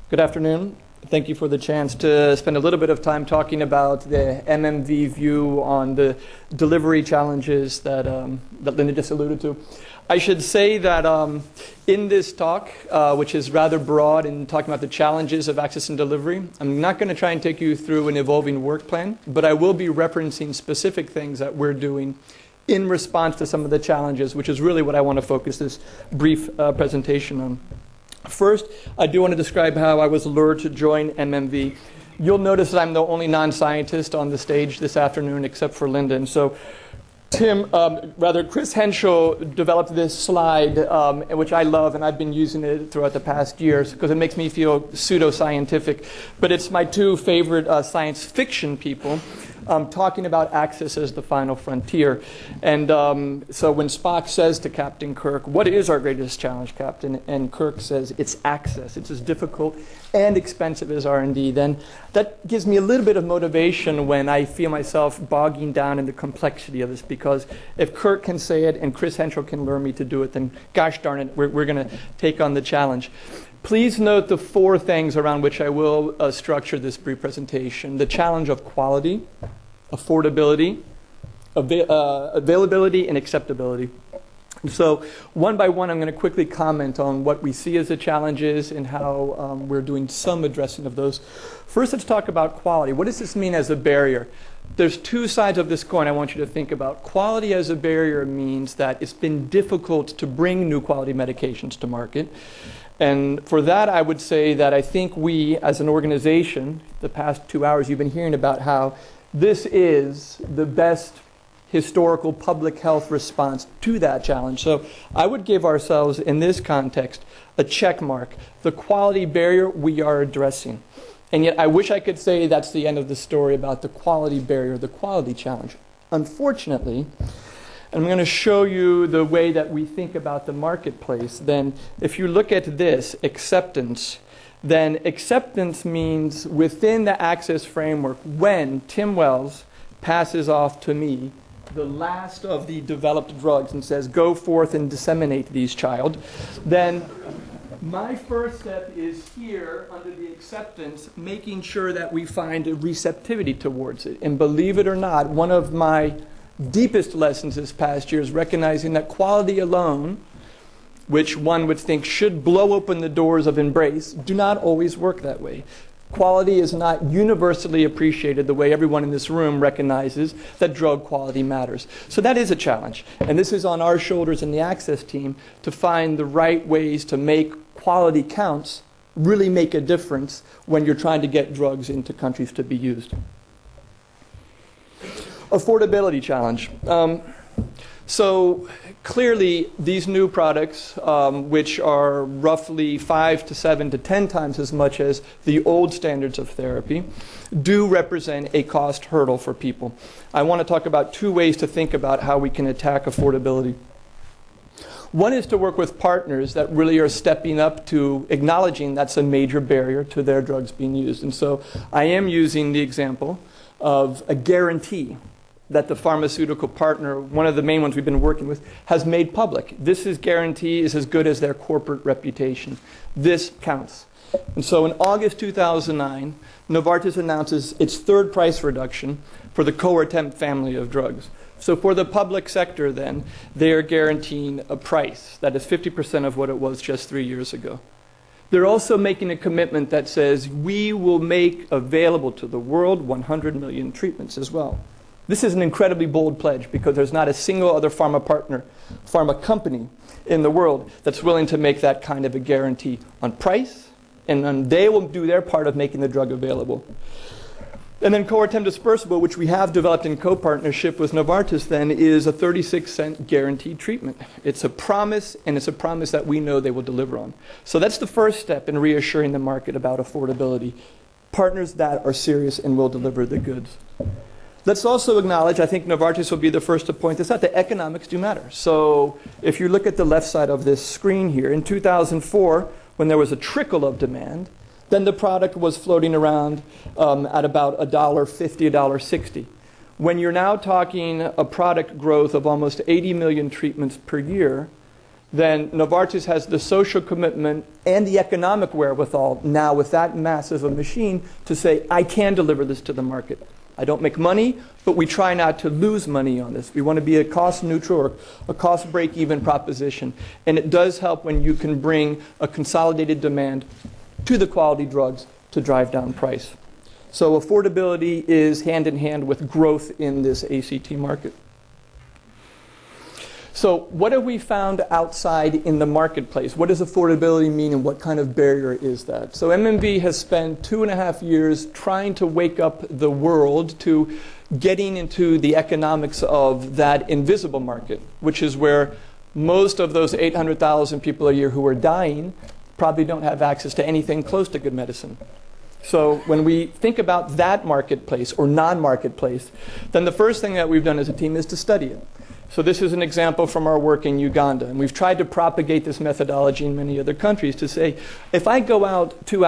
Good afternoon. Thank you for the chance to spend a little bit of time talking about the MMV view on the delivery challenges that Linda just alluded to. I should say that in this talk, which is rather broad in talking about the challenges of access and delivery, I'm not going to try and take you through an evolving work plan, but I will be referencing specific things that we're doing in response to some of the challenges, which is really what I want to focus this brief presentation on. First, I do want to describe how I was lured to join MMV. You'll notice that I'm the only non-scientist on the stage this afternoon except for Linda. And so Chris Henschel developed this slide, which I love, and I've been using it throughout the past years because it makes me feel pseudo-scientific. But it's my two favorite science fiction people talking about access as the final frontier. And so when Spock says to Captain Kirk, "What is our greatest challenge, Captain?" and Kirk says, "It's access. It's as difficult and expensive as R&D," then that gives me a little bit of motivation when I feel myself bogging down in the complexity of this, because if Kirk can say it and Chris Henschel can lure me to do it, then gosh darn it, we're going to take on the challenge. Please note the four things around which I will structure this brief presentation: the challenge of quality, affordability, availability, and acceptability. So one by one, I'm going to quickly comment on what we see as the challenges and how we're doing some addressing of those. First, let's talk about quality. What does this mean as a barrier? There's two sides of this coin I want you to think about. Quality as a barrier means that it's been difficult to bring new quality medications to market. And for that, I would say that I think we, as an organization, the past 2 hours, you've been hearing about how this is the best historical public health response to that challenge. So I would give ourselves, in this context, a check mark. The quality barrier we are addressing. And yet I wish I could say that's the end of the story about the quality barrier, the quality challenge. Unfortunately, and I'm going to show you the way that we think about the marketplace. Then if you look at this, acceptance, then acceptance means within the access framework, when Tim Wells passes off to me the last of the developed drugs and says, "Go forth and disseminate these, child," then my first step is here under the acceptance, making sure that we find a receptivity towards it. And believe it or not, one of my deepest lessons this past year is recognizing that quality alone, which one would think should blow open the doors of embrace, do not always work that way. Quality is not universally appreciated the way everyone in this room recognizes that drug quality matters. So that is a challenge. And this is on our shoulders in the access team to find the right ways to make quality counts really make a difference when you're trying to get drugs into countries to be used. Affordability challenge. So clearly, these new products, which are roughly 5 to 7 to 10 times as much as the old standards of therapy, do represent a cost hurdle for people. I want to talk about two ways to think about how we can attack affordability. One is to work with partners that really are stepping up to acknowledging that's a major barrier to their drugs being used. And so I am using the example of a guarantee that the pharmaceutical partner, one of the main ones we've been working with, has made public. This guarantee is as good as their corporate reputation. This counts. And so in August 2009, Novartis announces its third price reduction for the Coartem family of drugs. So for the public sector then, they are guaranteeing a price that is 50% of what it was just 3 years ago. They're also making a commitment that says we will make available to the world 100 million treatments as well. This is an incredibly bold pledge because there's not a single other pharma company in the world that's willing to make that kind of a guarantee on price, and then they will do their part of making the drug available. And then Coartem dispersible, which we have developed in co-partnership with Novartis then, is a 36-cent guaranteed treatment. It's a promise, and it's a promise that we know they will deliver on. So that's the first step in reassuring the market about affordability. Partners that are serious and will deliver the goods. Let's also acknowledge, I think Novartis will be the first to point this out, the economics do matter. So if you look at the left side of this screen here, in 2004, when there was a trickle of demand, then the product was floating around at about $1.50, $1.60. When you're now talking a product growth of almost 80 million treatments per year, then Novartis has the social commitment and the economic wherewithal now with that massive a machine to say, I can deliver this to the market. I don't make money, but we try not to lose money on this. We want to be a cost neutral or a cost break-even proposition. And it does help when you can bring a consolidated demand to the quality drugs to drive down price. So affordability is hand in hand with growth in this ACT market. So what have we found outside in the marketplace? What does affordability mean and what kind of barrier is that? So MMV has spent 2.5 years trying to wake up the world to getting into the economics of that invisible market, which is where most of those 800,000 people a year who are dying probably don't have access to anything close to good medicine. So when we think about that marketplace or non-marketplace, then the first thing that we've done as a team is to study it. So this is an example from our work in Uganda. And we've tried to propagate this methodology in many other countries to say, if I go out 2